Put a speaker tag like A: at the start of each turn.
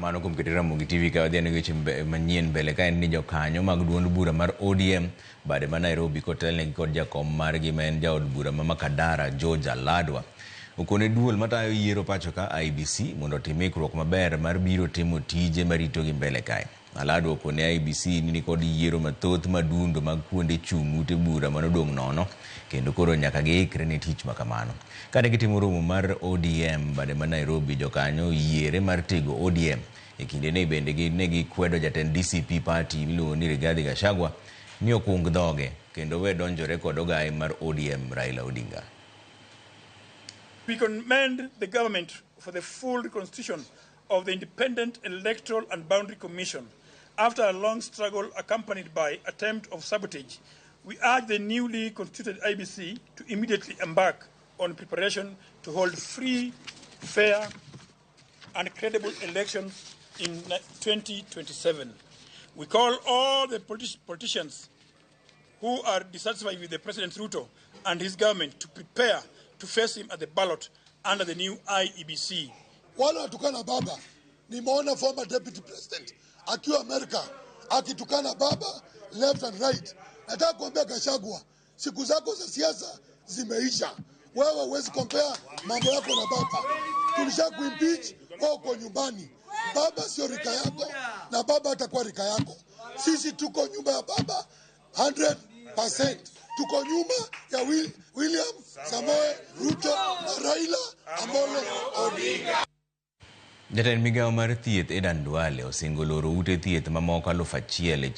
A: Erokamano kuom keto Ramogi TV ka wadhi ne weche manyien mbele ka en ni jokanyo mag duond bura mar ODM bade ma Nairobi kotelnegi kod jakom margi ma en jaod bura ma Makadara George Aladwa okone duol matayo yiero pacho ka IBC mondo otim ikruok maber mar biro timo tije marito gi mbele kae. Aladwa okone IBC ni kod yiero mathoth madundo mag kuonde chung' ute bura manodong' nono kendo koro nyaka giikre ne tich makamano. Kane gitimo romo mar ODM bade ma Nairobi, jokanyo yiere mar tego ODM e kinde ne bende ne gikwedo jatend DCP party miluongo ni Rigathi Gachagua ni okung dhoge kendo we donjore kod ogai mar ODM Raila Odinga.
B: We commend the government for the full reconstitution of the Independent Electoral and Boundary Commission. After a long struggle accompanied by attempt of sabotage, we urge the newly constituted IBC to immediately embark on preparation to hold free, fair, and credible elections in 2027. We call all the politicians who are dissatisfied with the President Ruto and his government to prepare to face him at the ballot under the new IEBC.
C: Wala watukana baba, nimeona former deputy president akiwa Amerika akitukana baba left and right. Nataka kuambia Gachagua, siku zako za siasa zimeisha. Wewe huwezi compare mambo yako na baba. Tulisha kuimpeach, wewe uko nyumbani. Baba sio rika yako na baba atakuwa rika yako. Sisi tuko nyuma ya baba 100%. Tuko nyuma ya William Samoei Ruto na Raila Amolo Odinga.
A: Jatend migao mar thieth Edan Duale osingoloro ute thieth mamoko 1,000